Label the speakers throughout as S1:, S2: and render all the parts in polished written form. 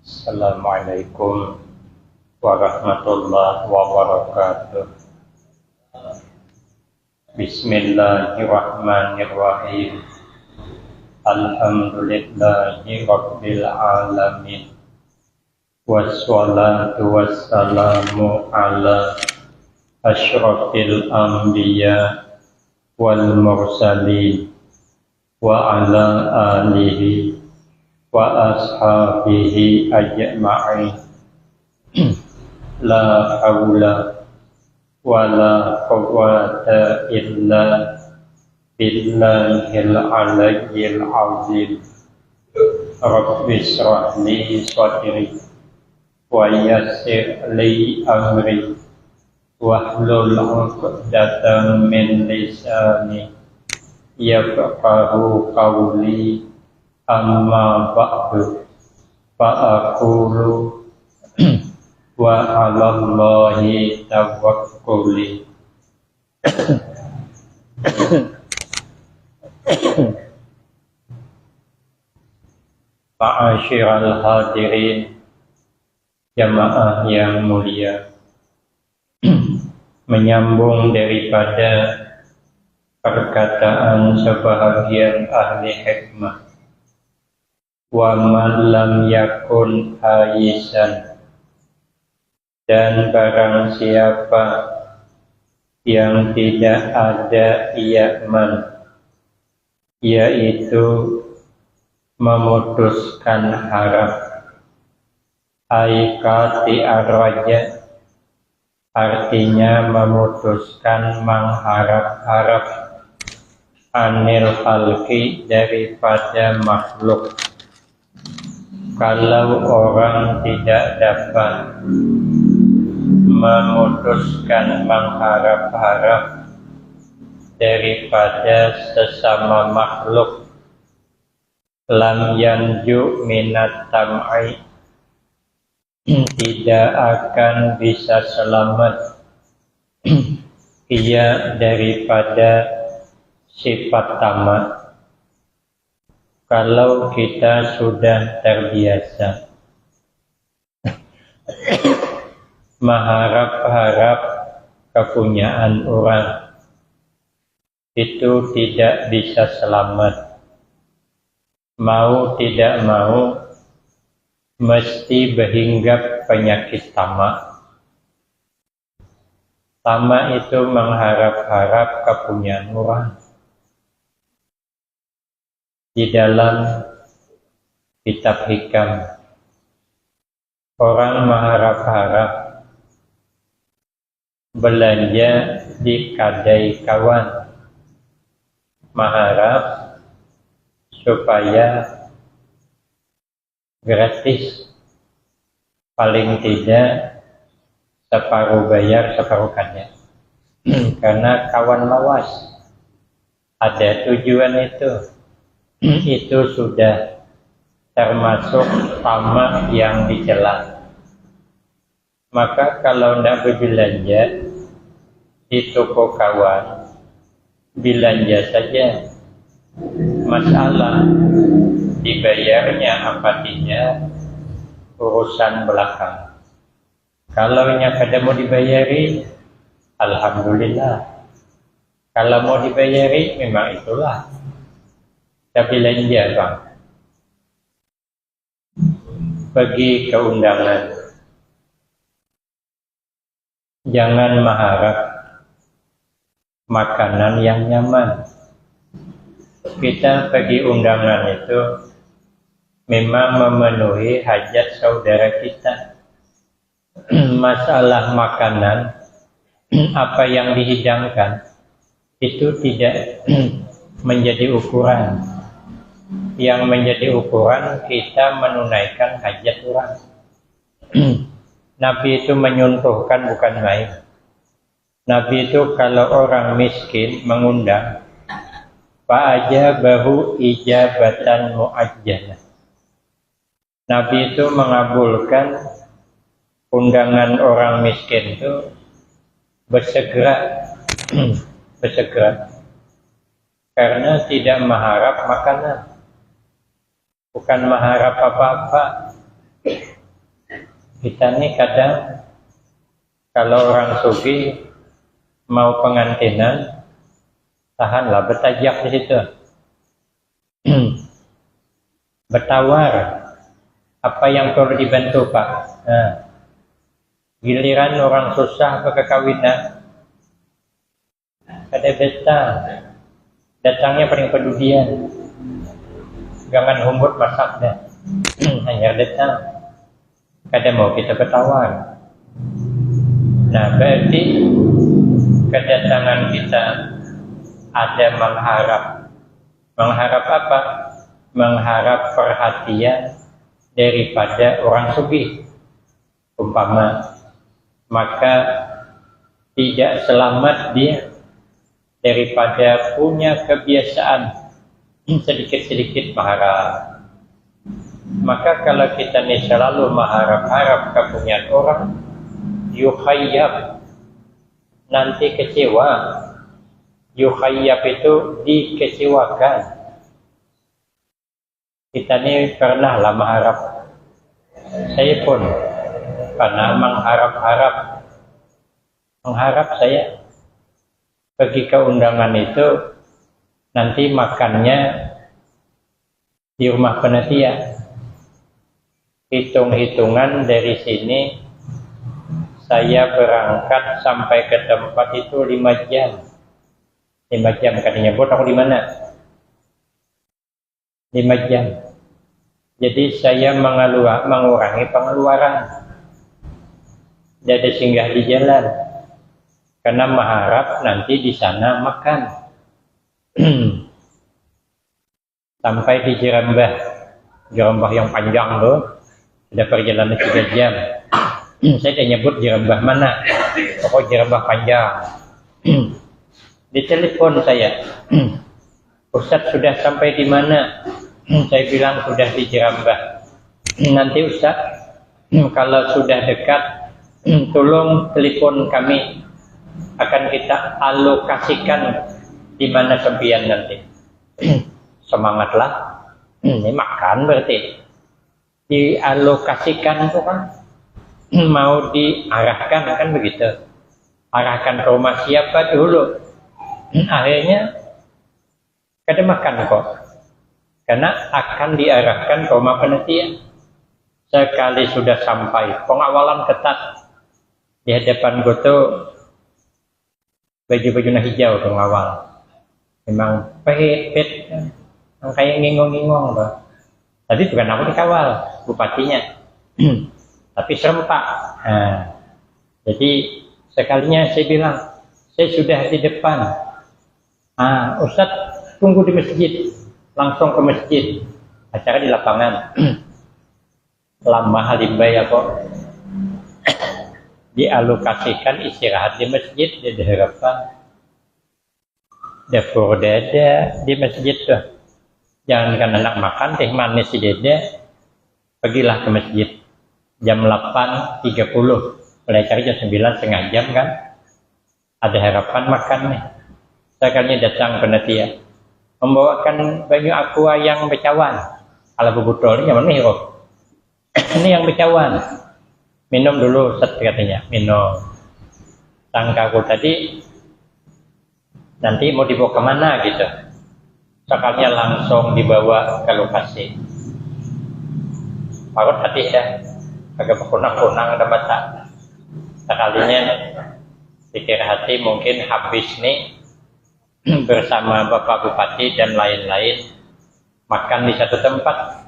S1: Assalamualaikum warahmatullahi wabarakatuh. Bismillahirrahmanirrahim. Alhamdulillahi rabbil alamin. Wassalatu wassalamu ala asyrafil anbiya wal mursalin wa ala alihi wa ashabihi ajma'in. La hawla wa la quwwata illa billahil aliyyil azim. Rabbi shrah li sadri wa yassir li amri wahlul 'uqdatam min lisani yafqahu qawli. Amma ba'du fa'aqulu wa 'alallahi tawakkuli. Ma'asyiral hadirin, jamaah yang mulia, menyambung daripada perkataan sebahagian ahli hikmah, wa man lam yakun aisan, dan barang siapa yang tidak ada yakman, yaitu memutuskan harap, aikati arraja, artinya memutuskan mengharap-harap, anil khalqi, daripada makhluk. Kalau orang tidak dapat memutuskan mengharap-harap daripada sesama makhluk, lam yanju minat tam'i, tidak akan bisa selamat ia daripada sifat tamak. Kalau kita sudah terbiasa mengharap-harap kepunyaan orang, itu tidak bisa selamat. Mau tidak mau mesti berhinggap penyakit tamak. Tamak itu mengharap-harap kepunyaan orang. Di dalam kitab hikam, orang mengharap-harap belanja di kedai kawan, mengharap supaya gratis, paling tidak separuh bayar separuh kaya. Karena kawan lawas, ada tujuan itu sudah termasuk tamak yang dicela. Maka kalau tidak berbelanja di toko kawan, belanja saja. Masalah dibayarnya apa tidak urusan belakang. Kalau kada mau dibayari, alhamdulillah. Kalau mau dibayari, memang itulah. Kita belanja, bang. Pergi ke undangan, jangan mengharap makanan yang nyaman. Kita pergi undangan itu memang memenuhi hajat saudara kita. Masalah makanan, apa yang dihidangkan, itu tidak menjadi ukuran. Yang menjadi ukuran kita menunaikan hajat orang. Nabi itu menyuntuhkan bukan main. Nabi itu kalau orang miskin mengundang, fa'ajabahu ijabatan mu'ajjalah. Nabi itu mengabulkan undangan orang miskin itu bersegera. Karena tidak mengharap makanan, bukan mengharap apa-apa. Kita nih kadang kalau orang sugih mau pengantinan, tahanlah bertajak di situ. Bertawar, apa yang perlu dibantu Pak? Nah, giliran orang susah kekawinan, ada datangnya paling pedulian, jangan humbut masak dah, hanya datang, kadang mau kita bertawar. Nah, berarti kedatangan kita ada mengharap apa? Mengharap perhatian daripada orang sugih, umpama, maka tidak selamat dia daripada punya kebiasaan sedikit-sedikit mengharap. Maka kalau kita ini selalu mengharap-harap kepunyaan orang, yukhayyab, nanti kecewa. Yukhayyab itu dikecewakan. Kita ini pernah lah mengharap. Saya pun pernah mengharap saya pergi ke undangan itu nanti makannya di rumah panitia. Hitung-hitungan dari sini saya berangkat sampai ke tempat itu 5 jam. 5 jam katanya, buat aku di mana? 5 jam. Jadi saya mengurangi pengeluaran. Tidak singgah di jalan. Karena mengharap nanti di sana makan. Sampai di Jerambah yang panjang tuh. Sudah perjalanan 3 jam. Saya tidak nyebut Jerambah mana. Pokok Jerambah panjang. Ditelepon saya. Ustaz sudah sampai di mana? Saya bilang sudah di Jerambah. Nanti Ustaz, kalau sudah dekat, tolong telepon kami. Akan kita alokasikan di mana sempian nanti. Semangatlah. Ini makan berarti. Dialokasikan itu kan mau diarahkan kan begitu. Arahkan ke rumah siapa dulu. Akhirnya kada makan kok. Karena akan diarahkan ke rumah panitia. Sekali sudah sampai, pengawalan ketat di hadapan goto, baju-baju hijau pengawal. Memang pet, kayak ngingong-ngingong loh. Tapi bukan aku dikawal, bupatinya. Tapi serempak. Nah, jadi sekalinya saya bilang, saya sudah di depan. Ustadz tunggu di masjid. Langsung ke masjid, acara di lapangan. Lama halimbai kok dialokasikan istirahat di masjid. Dia diharapkan dapur dada di masjid tuh. Jangankan anak makan teh manis si dada, pergilah ke masjid jam 8.30, mulai cari jam 9 setengah jam kan. Ada harapan makan nih. Sekalinya datang panitia membawakan banyu aqua yang bercawan. Kalau bubutol ini yang mana hero? Ini yang bercawan. Minum dulu, set katanya. Minum. Sangka aku tadi nanti mau dibawa kemana gitu. Sekalinya langsung dibawa ke lokasi. Parut hati dah. Agak berkunang-kunang ada mata. Sekalinya pikir hati mungkin habis nih bersama Bapak Bupati dan lain-lain makan di satu tempat.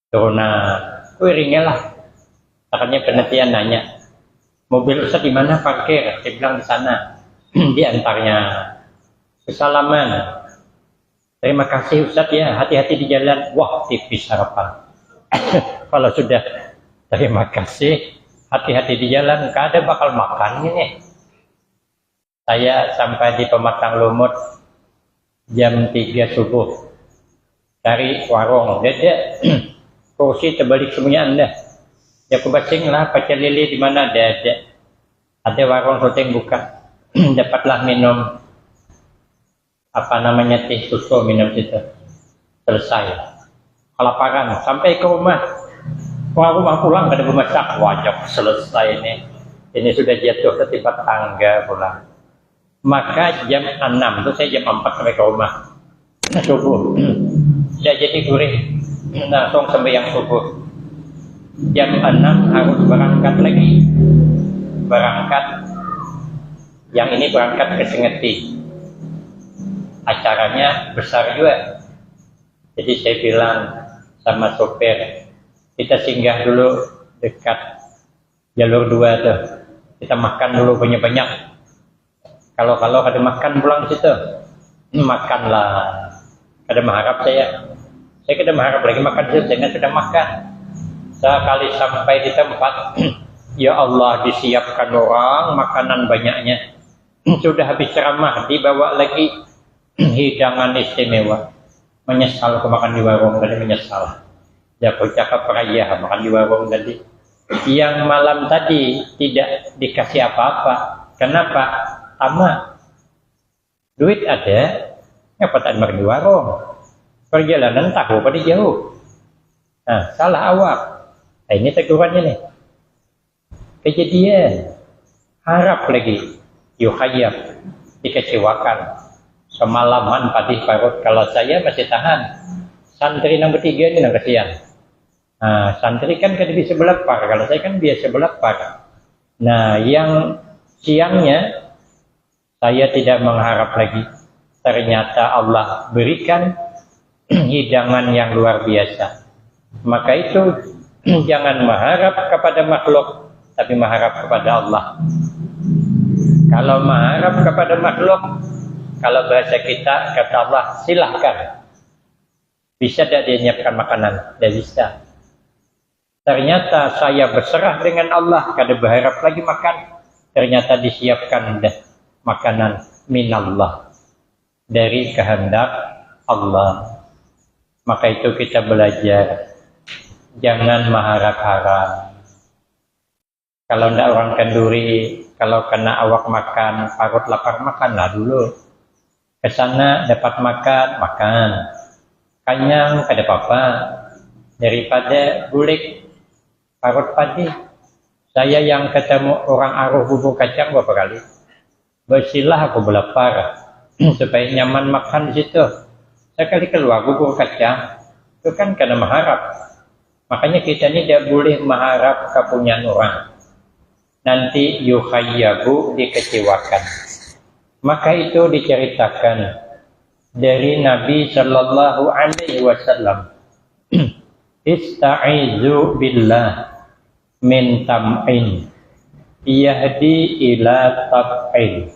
S1: Turunan wiringnya lah. Akhirnya penelitian nanya, mobil Ustaz di mana parkir? Saya bilang di sana. Di antaranya kesalaman. Terima kasih Ustaz ya, hati-hati di jalan. Wah, tipis harapan. Kalau sudah terima kasih, hati-hati di jalan, kada bakal makan ini. Saya sampai di Pematang Lumut jam 3 subuh. Dari warung, dada kursi terbalik semuanya Anda. Ya kebacing lah, pecel lele di mana dada. Ada warung roteng buka. Dapatlah minum apa namanya teh susu, minum situ. Selesai. Kelaparan sampai ke rumah. Rumah pulang kada memasak, wajib selesai ini. Ini sudah jatuh ke tempat tangga pulang. Maka jam 6 itu saya jam 4 sampai ke rumah. Subuh. Tidak jadi gurih. Langsung sampai yang subuh. Jam 6 harus berangkat lagi. Berangkat. Yang ini berangkat ke Sengeti. Acaranya besar juga. Jadi saya bilang sama sopir, kita singgah dulu dekat jalur 2 tuh. Kita makan dulu banyak-banyak. Kalau kada makan pulang situ, makanlah. Kada mengharap saya kada mengharap lagi makan situ, saya sudah makan. Sekali sampai di tempat, ya Allah disiapkan orang makanan banyaknya. Sudah habis ceramah dibawa lagi hidangan istimewa. Menyesal aku makan di warung tadi, menyesal. Ya aku cakap raya makan di warung tadi. Yang malam tadi tidak dikasih apa-apa. Kenapa? Tamak. Duit ada, ngapa tak makan di warung? Perjalanan tahu pada jauh. Nah, salah awak. Nah, ini tegurannya nih. Kejadian. Harap lagi. Yukhayab. Dikecewakan. Semalaman patih parut. Kalau saya masih tahan. Santri yang bertiga ini yang kesian. Nah, santri kan bisa belepar. Kalau saya kan biasa belepar. Nah, yang siangnya saya tidak mengharap lagi. Ternyata Allah berikan hidangan yang luar biasa. Maka itu jangan mengharap kepada makhluk, tapi mengharap kepada Allah. Kalau mengharap kepada makhluk, kalau bahasa kita kata Allah, silahkan. Bisa tidak dia nyiapkan makanan? Tidak bisa. Ternyata saya berserah dengan Allah, kada berharap lagi makan. Ternyata disiapkan makanan minallah, dari kehendak Allah. Maka itu kita belajar, jangan mengharap-harap. Kalau tidak orang kenduri, kalau kena awak makan, parut lapar, makanlah dulu. Kesana dapat makan. Kenyang, kada apa-apa. Daripada bulik parut padi. Saya yang ketemu orang aruh bubur kacang berapa kali? Bersilah aku belapar supaya nyaman makan di situ. Sekali keluar bubur kacang, itu kan karena mengharap. Makanya kita ini tidak boleh mengharap kepunyaan orang. Nanti yukhayyabu, dikecewakan. Maka itu diceritakan dari Nabi Sallallahu Alaihi Wasallam. Ista'izu billah min tam'in yahdi ila tab'in.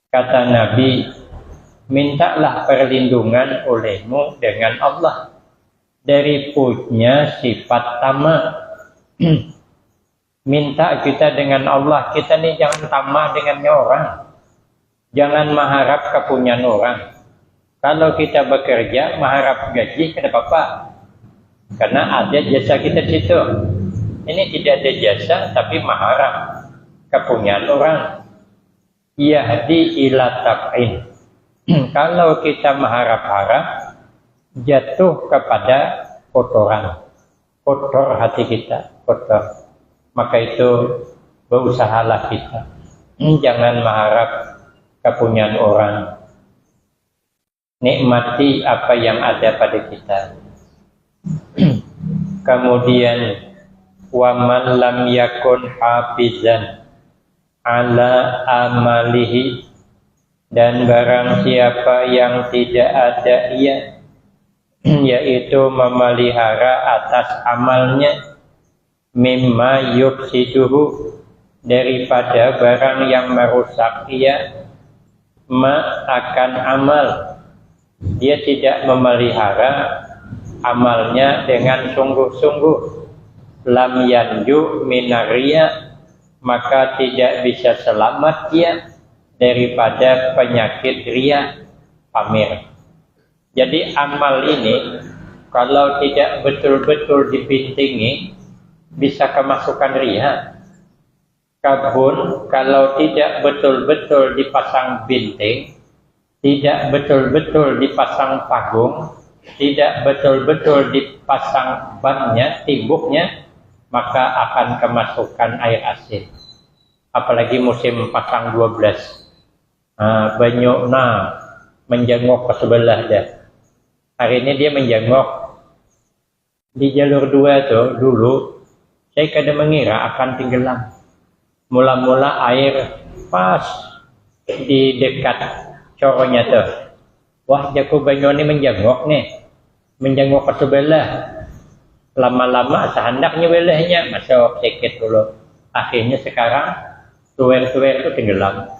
S1: Kata Nabi, mintalah perlindungan olehmu dengan Allah dari punya sifat tamak. Minta kita dengan Allah, kita nih jangan tamak dengannya orang. Jangan mengharap kepunyaan orang. Kalau kita bekerja mengharap gaji, tidak apa-apa. Karena ada jasa kita di situ. Ini tidak ada jasa, tapi mengharap kepunyaan orang. Yahdi ila tab'in. Kalau kita mengharap-harap, jatuh kepada kotoran. Kotor hati kita, kotor. Maka itu berusahalah kita. Jangan mengharap kepunyaan orang. Nikmati apa yang ada pada kita. Kemudian wa man lam yakun hafizan ala amalihi, dan barang siapa yang tidak ada ia, yaitu memelihara atas amalnya, mimma yufsiduhu, daripada barang yang merusak ia, ma akan amal, dia tidak memelihara amalnya dengan sungguh-sungguh, lam yanju minaria, maka tidak bisa selamat dia daripada penyakit ria, pamer. Jadi amal ini kalau tidak betul-betul dibintingi bisa kemasukan ria. Kebun kalau tidak betul-betul dipasang binting, tidak betul-betul dipasang pagung, tidak betul-betul dipasang bannya, timbuknya, maka akan kemasukan air asin. Apalagi musim pasang 12. Banyaknya menjengok ke sebelah dah. Hari ini dia menjengok di jalur 2 tuh dulu. Saya kadang mengira akan tenggelam. Mula-mula air pas di dekat coronya tuh. Wah, jago banyak ini menjengok nih. Menjengok ke sebelah. Lama-lama sehendaknya welehnya masuk sedikit dulu. Akhirnya sekarang tuwer-tuwer itu tenggelam.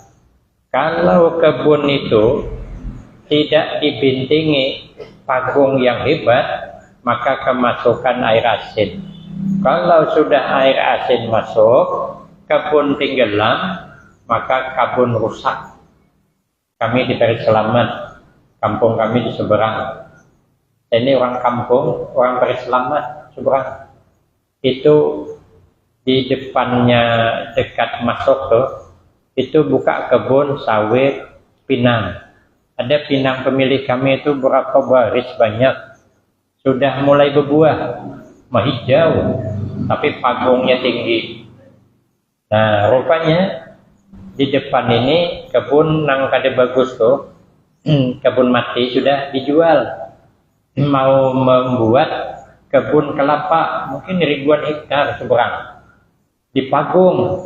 S1: Kalau kebun itu tidak dibintingi pagung yang hebat, maka kemasukan air asin. Kalau sudah air asin masuk, kebun tenggelam, maka kebun rusak. Kami di Peri Selamat, kampung kami di seberang. Ini orang kampung, orang Peri Selamat, seberang. Itu di depannya dekat masuk tuh, itu buka kebun sawit pinang. Ada pinang pemilik kami itu berapa baris banyak. Sudah mulai berbuah, menghijau, tapi pagungnya tinggi. Nah, rupanya di depan ini kebun nang kada bagus tuh, kebun mati sudah dijual. Mau membuat kebun kelapa, mungkin ribuan hektar seberang. Dipagung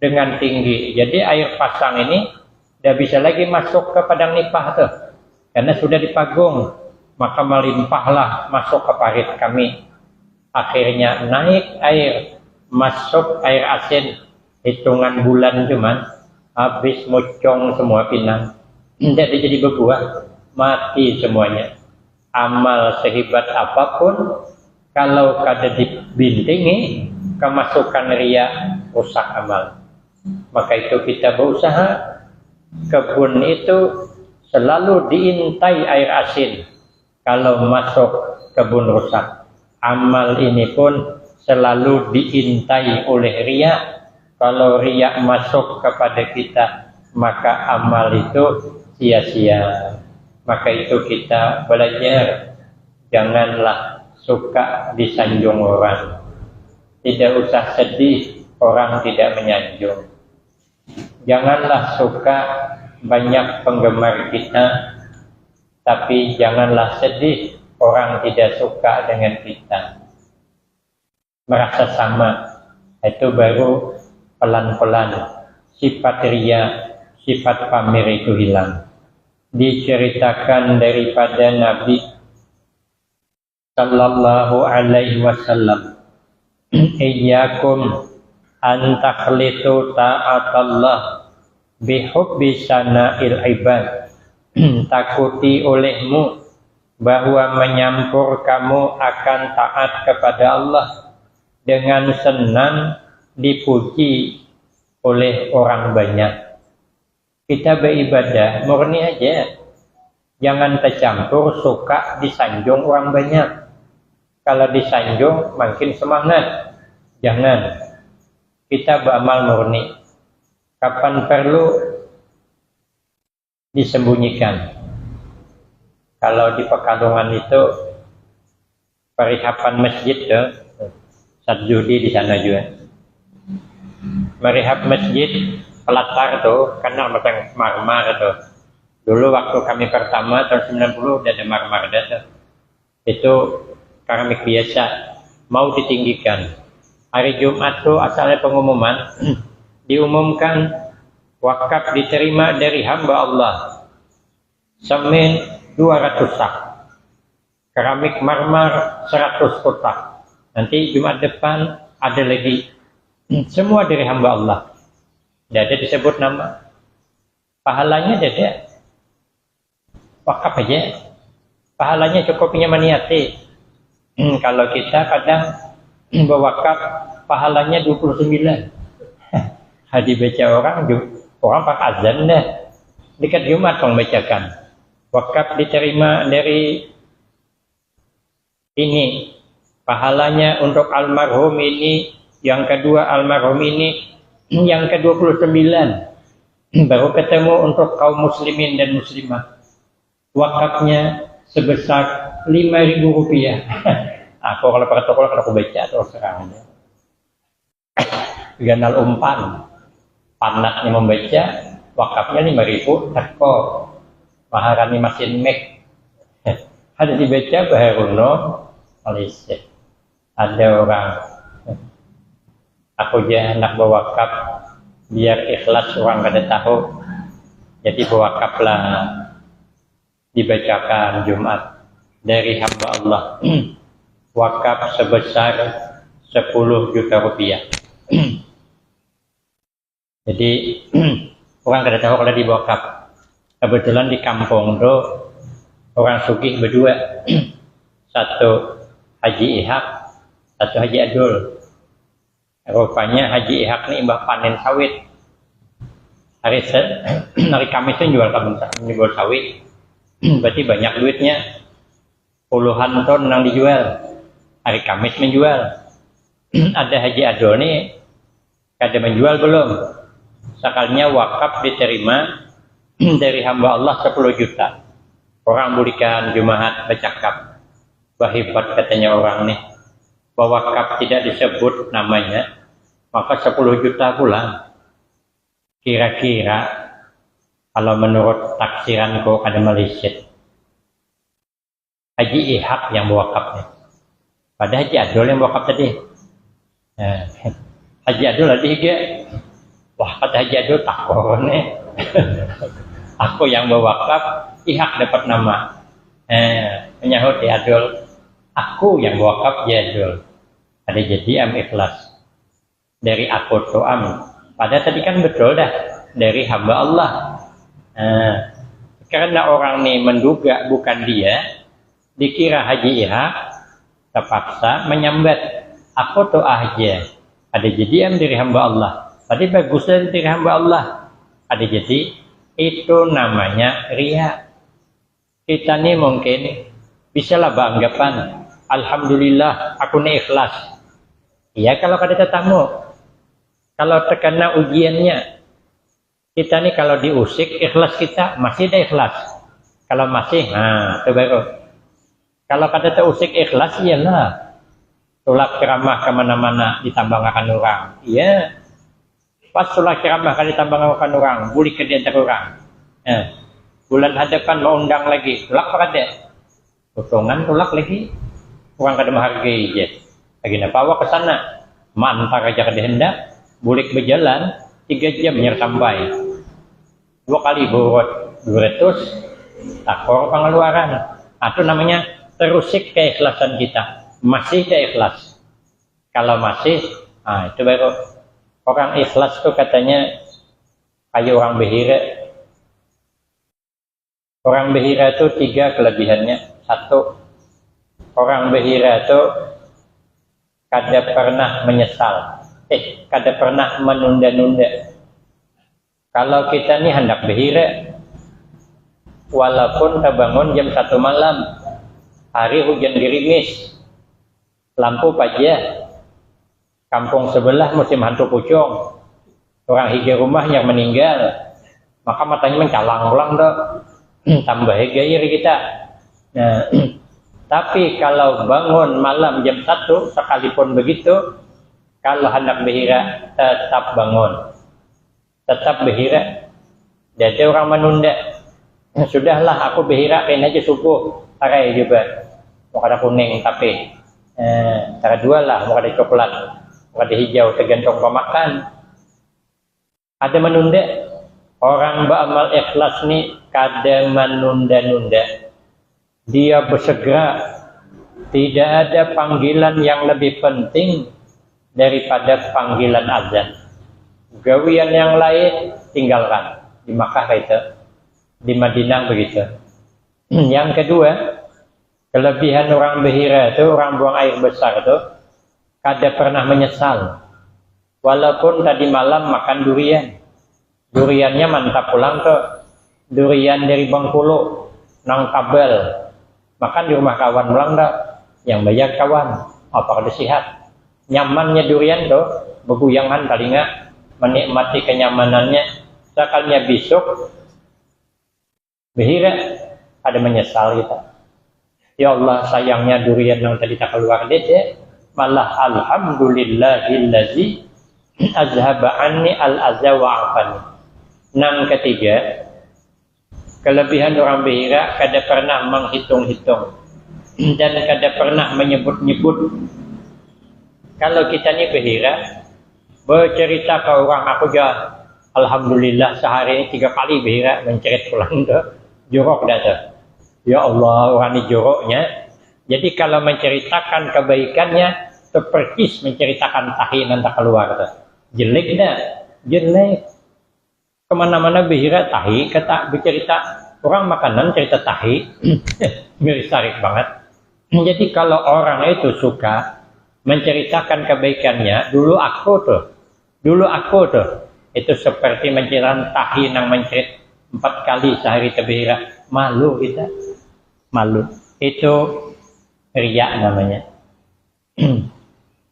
S1: dengan tinggi. Jadi air pasang ini tidak bisa lagi masuk ke padang nipah tuh, karena sudah dipagung. Maka melimpahlah masuk ke parit kami. Akhirnya naik air, masuk air asin, hitungan bulan cuman, habis mocong semua pinang. Tidak jadi berbuah, mati semuanya. Amal sehebat apapun, kalau kada dibintingi, kemasukan ria, rusak amal. Maka itu kita berusaha, kebun itu selalu diintai air asin. Kalau masuk kebun rusak, amal ini pun selalu diintai oleh riya. Kalau riya masuk kepada kita, maka amal itu sia-sia. Maka itu kita belajar, janganlah suka disanjung orang. Tidak usah sedih orang tidak menyanjung. Janganlah suka banyak penggemar kita, tapi janganlah sedih orang tidak suka dengan kita. Merasa sama, itu baru pelan-pelan sifat ria, sifat pamer itu hilang. Diceritakan daripada Nabi sallallahu alaihi wasallam, iyyakum an takhlitu ta'atallah bihubbi sana'il ibad. Takuti olehmu bahwa menyampur kamu akan taat kepada Allah dengan senang dipuji oleh orang banyak. Kita beribadah murni aja, jangan tercampur suka disanjung orang banyak. Kalau disanjung makin semangat. Jangan. Kita beramal murni. Kapan perlu disembunyikan. Kalau di Pekalongan itu perihapan masjid tuh, Ustaz Judi di sana juga. Merihap masjid pelatar tuh, karena macam marmar tuh. Dulu waktu kami pertama tahun 90 udah ada marmar tuh. Itu keramik biasa, mau ditinggikan. Hari Jumat tuh asalnya pengumuman, diumumkan wakaf diterima dari hamba Allah. Semen 200 sak, keramik marmar 100 kotak. Nanti Jumat depan ada lagi. Semua dari hamba Allah. Tidak ada disebut nama. Pahalanya ada. Wakaf aja. Pahalanya cukup punya maniati. Kalau kita kadang berwakaf pahalanya 29. Hadi baca orang pak azan dah. Dekat Jumat membacakan. Wakaf diterima dari ini. Pahalanya untuk almarhum ini, yang kedua almarhum ini, yang ke-29. Baru ketemu untuk kaum muslimin dan muslimah. Wakafnya sebesar Rp5.000. Aku kalau pakai toko kalau aku baca terus terang. Ganal umpan, panatnya membaca, wakafnya 5.000, teko maharani mesin Mac. Ada dibaca baharuno Malaysia. Ada orang, aku aja anak berwakaf biar ikhlas orang kada tahu. Jadi berwakaflah dibacakan Jumat dari hamba Allah. Wakaf sebesar 10 juta rupiah. Jadi orang kada tahu kalau diwakaf. Kebetulan di kampung tuh orang sugih berdua. Satu Haji Ihak, satu Haji Adul. Rupanya Haji Ihak ini mbah panen sawit. Hari Kamis itu jual sawit. Berarti banyak duitnya. Puluhan ton yang dijual. Hari Kamis menjual. Ada Haji Adul nih kada menjual belum. Sekalinya wakaf diterima dari hamba Allah 10 juta. Orang berikan Jumat bercakap. Hebat katanya orang nih. Bahwa wakaf tidak disebut namanya. Maka 10 juta pula. Kira-kira kalau menurut taksiranku ada Malaysia. Haji Ihak yang berwakafnya. Pada Haji Adul yang berwakaf tadi. Haji Adul tadi dia. Wah kata Haji Adul takut nih. Aku yang berwakaf, Ihak dapat nama. Menyahut Haji Adul. Aku yang berwakaf ya Adul. Ada jadi ikhlas. Dari aku to Padahal tadi kan betul dah. Dari hamba Allah. Karena orang nih menduga bukan dia. Dikira Haji Ihak. Terpaksa menyambat. Aku to aja. Ada jadi dari hamba Allah. Tadi bagusnya dari hamba Allah. Ada jadi itu namanya riya. Kita nih mungkin bisalah beranggapan alhamdulillah aku nih ikhlas. Iya kalau ada tetamu. Kalau terkena ujiannya kita nih kalau diusik ikhlas kita masih ada ikhlas. Kalau masih, itu baru. Kalau kata terusik ikhlas iyalah. Tolak ceramah kemana-mana ditambahkan orang. Iya. Pas tolak ceramah kali ditambahkan orang, boleh ke diantar orang. Bulan hadapan mau undang lagi, tolak apa kada? Potongan tolak lagi. Orang kada menghargai je. Lagi bawa ke sana. Mantar aja kada hendak, boleh berjalan 3 jam nyar sampai. 2 kali borot 200 takor pengeluaran. Itu namanya terusik keikhlasan kita. Masih ikhlas. Kalau masih, itu baru orang ikhlas tuh katanya kayak orang behira. Orang behira itu 3 kelebihannya. 1, orang behira itu kada pernah menyesal. Kada pernah menunda-nunda. Kalau kita nih hendak behira, walaupun terbangun jam 1 malam, hari hujan gerimis, lampu pajah, kampung sebelah musim hantu pucung, orang hijau rumah yang meninggal, maka matanya mencalang ulang dok, tambah gaya kita. Nah, tapi kalau bangun malam jam 1 sekalipun begitu, kalau hendak behira tetap bangun, tetap behira. Jadi orang menunda, sudahlah aku behira kain aja subuh, tarai juga, mau ada kuning tapi. Cara 2 lah, mau ada coklat, mau ada hijau, tergantung pemakan. Ada menunda. Orang beramal ikhlas nih kada menunda-nunda. Dia bersegera. Tidak ada panggilan yang lebih penting daripada panggilan azan. Gawian yang lain tinggalkan. Di Makkah itu, di Madinah begitu. Yang kedua, kelebihan orang behira itu, orang buang air besar itu, kada pernah menyesal. Walaupun tadi malam makan durian. Duriannya mantap pulang ke durian dari Bengkulu, nang kabel. Makan di rumah kawan pulang tak? Yang bayar kawan. Apa kada sihat? Nyamannya durian tuh, beguyangan telinga, menikmati kenyamanannya. Sekalinya besok, behira, ada menyesal kita. Ya Allah, sayangnya durian yang tadi tak keluar dede, malah alhamdulillahillazi azhaba anni al-azza wa afani. Yang ketiga, kelebihan orang Behira kada pernah menghitung-hitung dan kada pernah menyebut-nyebut. Kalau kita ni Behira bercerita ke orang, aku juga alhamdulillah sehari ini 3 kali Behira mencerit pulang tu jorok dah tu. Ya Allah, orang ni joroknya. Jadi kalau menceritakan kebaikannya seperti menceritakan tahi nanti keluar tu. Jelek dah, jelek. Kemana-mana Behira tahi, kata bercerita orang makanan cerita tahi, miris tarik banget. Jadi kalau orang itu suka menceritakan kebaikannya, dulu aku tuh, itu seperti menceritakan tahi yang mencerit 4 kali sehari Behira, malu kita, malu. Itu riya namanya.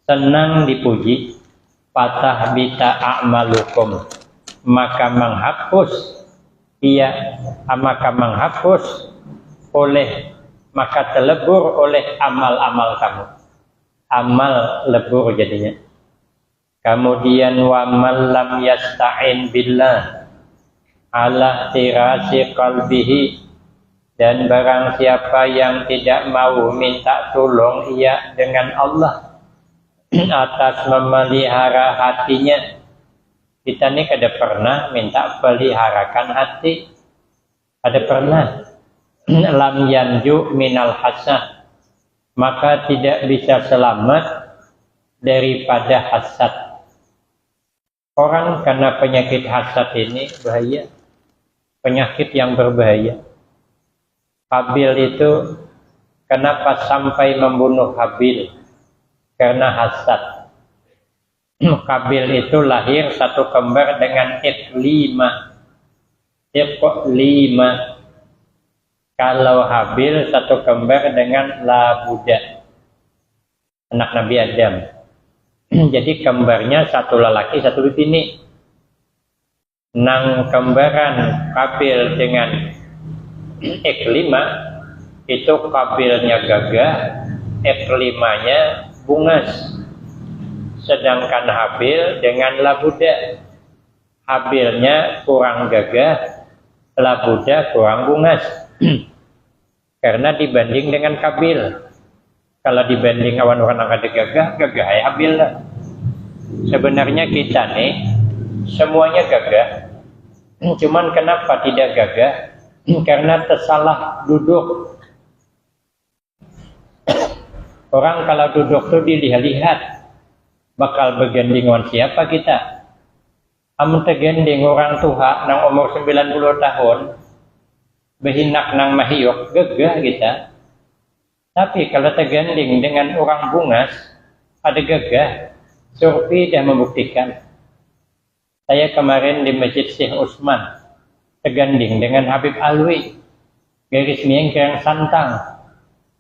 S1: Senang dipuji, patah bita a'malukum, maka menghapus oleh, maka terlebur oleh amal-amal kamu. Amal lebur jadinya. Kemudian wa man lam yasta'in billah ala tirasi qalbihi, dan barang siapa yang tidak mau minta tolong ia dengan Allah atas memelihara hatinya. Kita ni kada pernah minta peliharakan hati, kada pernah. Lam yanju minal hasad, maka tidak bisa selamat daripada hasad. Orang karena penyakit hasad ini bahaya, penyakit yang berbahaya. Habil itu kenapa sampai membunuh Habil? Karena hasad. Habil itu lahir satu kembar dengan Iqlima. Kalau Habil satu kembar dengan Labuda, anak Nabi Adam. Jadi kembarnya satu lelaki satu bini. Nang kembaran Habil dengan Iqlima itu Habilnya gagah, Iqlimanya bungas. Sedangkan Habil dengan Labuda, Habilnya kurang gagah, Labuda kurang bungas. Karena dibanding dengan Kabil, kalau dibanding awan orang yang ada gagah ya Habil lah. Sebenarnya kita nih semuanya gagah, cuman kenapa tidak gagah? Karena tersalah duduk. Orang kalau duduk tuh dilihat-lihat, bakal bergandingan siapa kita. Amun terganding orang tua nang umur 90 tahun, behinak nang mahiyok, gagah kita. Tapi kalau terganding dengan orang bungas, ada gagah. Survei dah membuktikan. Saya kemarin di Masjid Syekh Utsman, terganding dengan Habib Alwi, garis miring kerang santang.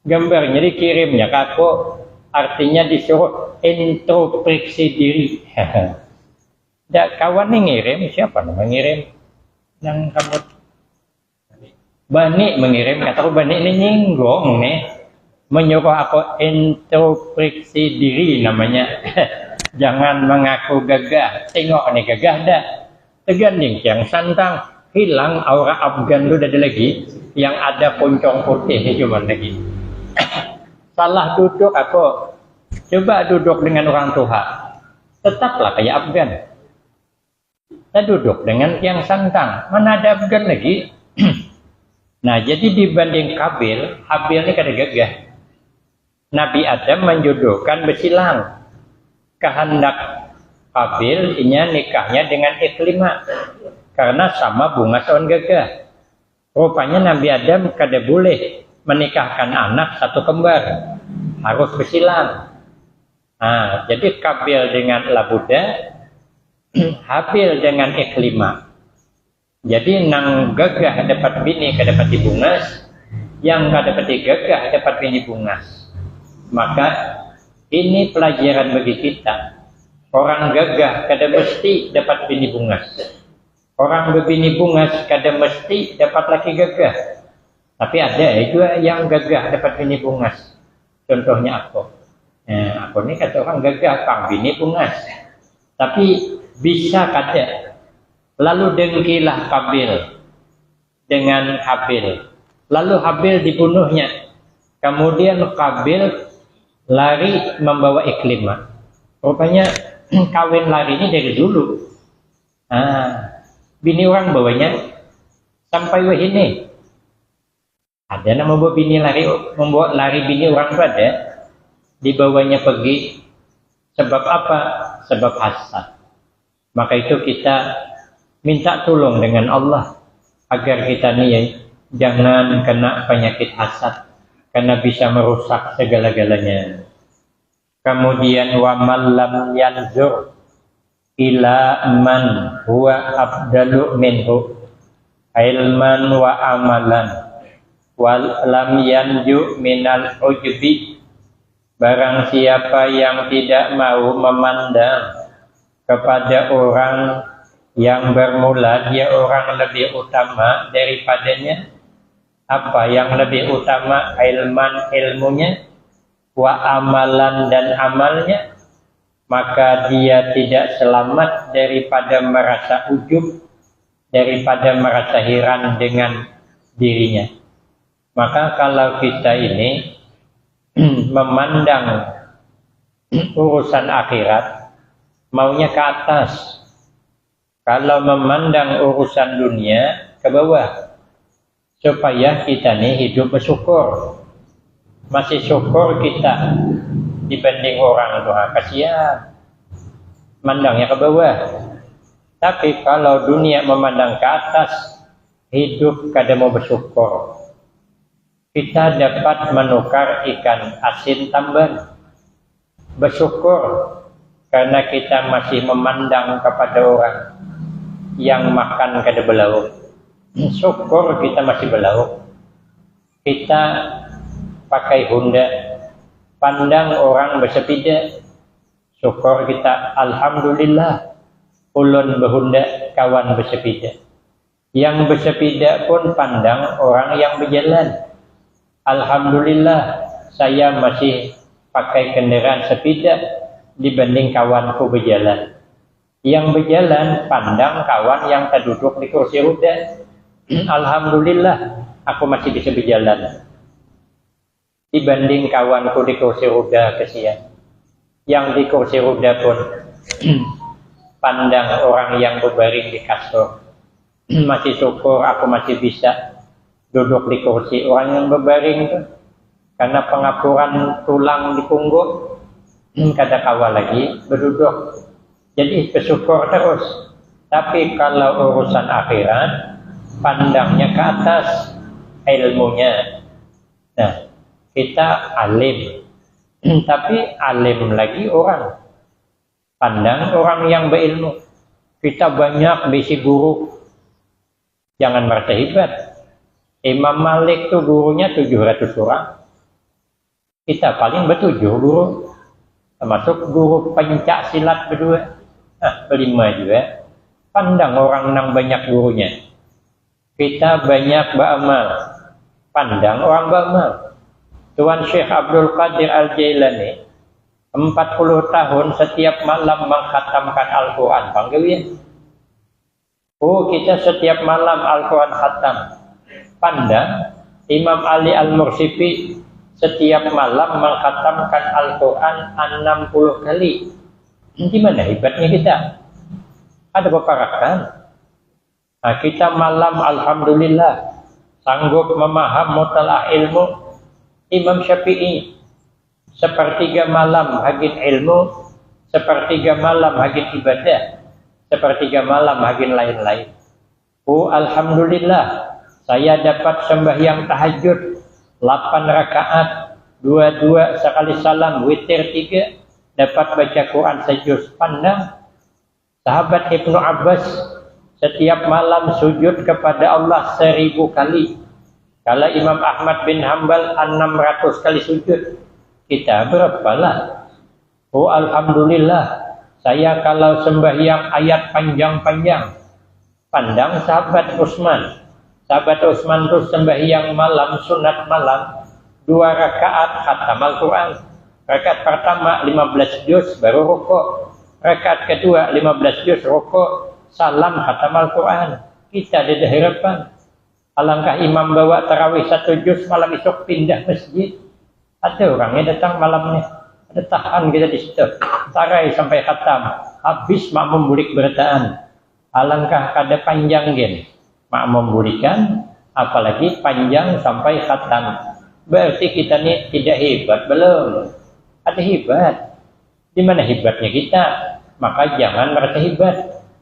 S1: Gambarnya dikirimnya ke aku, artinya disuruh introspeksi diri. Kawan nih ngirim, siapa nama ngirim? Yang kamu Bani mengirim, kataku Bani ini nyinggung nih, menyuruh aku introspeksi diri namanya. Jangan mengaku gagah, tengok nih gagah dah, terganding yang santang, hilang aura Afgan lu ada lagi, yang ada poncong putih cuma lagi. Salah duduk aku, coba duduk dengan orang tua, tetaplah kayak Afgan. Kita duduk dengan yang santang, mana ada Afgan lagi. Nah, jadi dibanding Kabil, Habil ini kada gagah. Nabi Adam menjodohkan bersilang. Kehendak Kabil ini nikahnya dengan Iqlima karena sama bunga soal gagah. Rupanya Nabi Adam kada boleh menikahkan anak satu kembar, harus bersilang. Nah, jadi Kabil dengan Labuda, Habil dengan Iqlima. Jadi nang gagah dapat bini kada dapat bungas, yang kada dapat gagah dapat bini bungas. Maka ini pelajaran bagi kita. Orang gagah kada mesti dapat bini bungas. Orang berbini bungas kada mesti dapat laki gagah. Tapi ada juga yang gagah dapat bini bungas. Contohnya aku. Aku ini kata orang gagah, Kang, bini bungas. Tapi bisa kata. Lalu dengkilah Kabil dengan Habil. Lalu Habil dibunuhnya. Kemudian Kabil lari membawa Iklimah. Rupanya kawin lari ini dari dulu. Bini orang bawanya sampai wahini. Ada nama membawa bini lari, membawa lari bini orang itu ada. Dibawanya pergi. Sebab apa? Sebab hasad. Maka itu kita minta tolong dengan Allah agar kita nih jangan kena penyakit hasad, karena bisa merusak segala-galanya. Kemudian wa man lam yanzur ila man huwa afdalu minhu ilman wa amalan wal lam yanju minal ujbi. Barang siapa yang tidak mau memandang kepada orang yang bermula dia orang lebih utama daripadanya. Apa yang lebih utama? Ilman, ilmunya, wa amalan, dan amalnya. Maka dia tidak selamat daripada merasa ujub, daripada merasa heran dengan dirinya. Maka kalau kita ini memandang urusan akhirat, maunya ke atas. Kalau memandang urusan dunia, ke bawah. Supaya kita nih hidup bersyukur. Masih syukur kita dibanding orang tua. Kasihan. Mandangnya ke bawah. Tapi kalau dunia memandang ke atas, hidup kada mau bersyukur. Kita dapat menukar ikan asin tamban. Bersyukur karena kita masih memandang kepada orang yang makan kada belauk. Syukur kita masih belauk. Kita pakai Honda, pandang orang bersepeda, syukur kita, alhamdulillah ulun berhonda, kawan bersepeda. Yang bersepeda pun pandang orang yang berjalan, alhamdulillah saya masih pakai kendaraan sepeda dibanding kawanku berjalan. Yang berjalan pandang kawan yang terduduk di kursi roda, alhamdulillah aku masih bisa berjalan dibanding kawanku di kursi roda. Kesian. Yang di kursi roda pun pandang orang yang berbaring di kasur, masih syukur aku masih bisa duduk di kursi. Orang yang berbaring itu karena pengapuran tulang di punggung, kada kawal lagi berduduk. Jadi bersyukur terus. Tapi kalau urusan akhirat, pandangnya ke atas, ilmunya. Nah, kita alim. Tapi alim lagi orang. Pandang orang yang berilmu. Kita banyak bisi guru. Jangan merasa hebat. Imam Malik tuh gurunya 700 orang. Kita paling bertujuh guru. Termasuk guru pencak silat berdua. Berlima juga. Pandang orang yang banyak gurunya. Kita banyak beramal. Pandang orang beramal. Tuan Syekh Abdul Qadir Al-Jailani 40 tahun setiap malam mengkhatamkan Al-Quran. Panggilnya. Oh, kita setiap malam Al-Quran khatam. Pandang Imam Ali Al-Mursifi setiap malam mengkhatamkan Al-Quran 60 kali. Gimana hebatnya kita? Ada keparakan. Nah, kita malam alhamdulillah sanggup memaham mutalah ilmu. Imam Syafi'i sepertiga malam hagin ilmu, sepertiga malam hagin ibadah, sepertiga malam hagin lain-lain. Oh, alhamdulillah saya dapat sembahyang tahajud 8 rakaat, 2 sekali salam, witir 3, dapat baca Quran sejuz. Pandang sahabat Ibnu Abbas setiap malam sujud kepada Allah 1000 kali. Kalau Imam Ahmad bin Hanbal 600 kali sujud. Kita berapalah? Oh, alhamdulillah saya kalau sembahyang ayat panjang-panjang. Pandang sahabat Utsman Sahabat Utsman itu sembahyang malam, sunat malam, 2 rakaat khatam Al-Quran. Rakaat pertama 15 juz baru rukuk. Rakaat kedua 15 juz rukuk, salam khatam Al-Quran. Kita di hadapan. Alangkah imam bawa tarawih 1 juz, malam esok pindah masjid. Ada orangnya datang malamnya. Ada tahan kita di situ. Tarai sampai khatam. Habis makmum bulik berataan. Alangkah kada panjang gen. Makmum bulikan, apalagi panjang sampai khatam. Berarti kita ini tidak hebat, belum. Ada hebat. Di mana hebatnya kita? Maka jangan merasa hebat.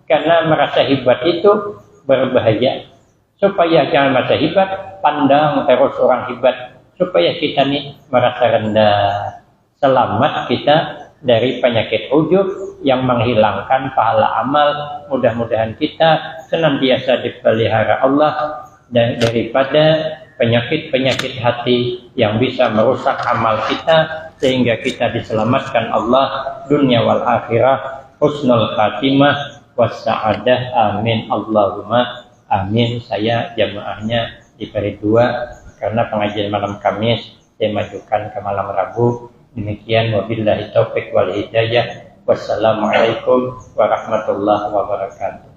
S1: Karena merasa hebat itu berbahaya. Supaya jangan merasa hebat, pandang terus orang hebat. Supaya kita ini merasa rendah. Selamat kita dari penyakit ujub yang menghilangkan pahala amal. Mudah-mudahan kita senantiasa dipelihara Allah dan daripada penyakit-penyakit hati yang bisa merusak amal kita, sehingga kita diselamatkan Allah dunia wal akhirah, husnul khatimah wassa'adah. Amin Allahumma amin. Saya jamaahnya diberi dua karena pengajian malam Kamis saya majukan ke malam Rabu. Demikian, wabillahi taufik wal hidayah. Wassalamualaikum warahmatullahi wabarakatuh.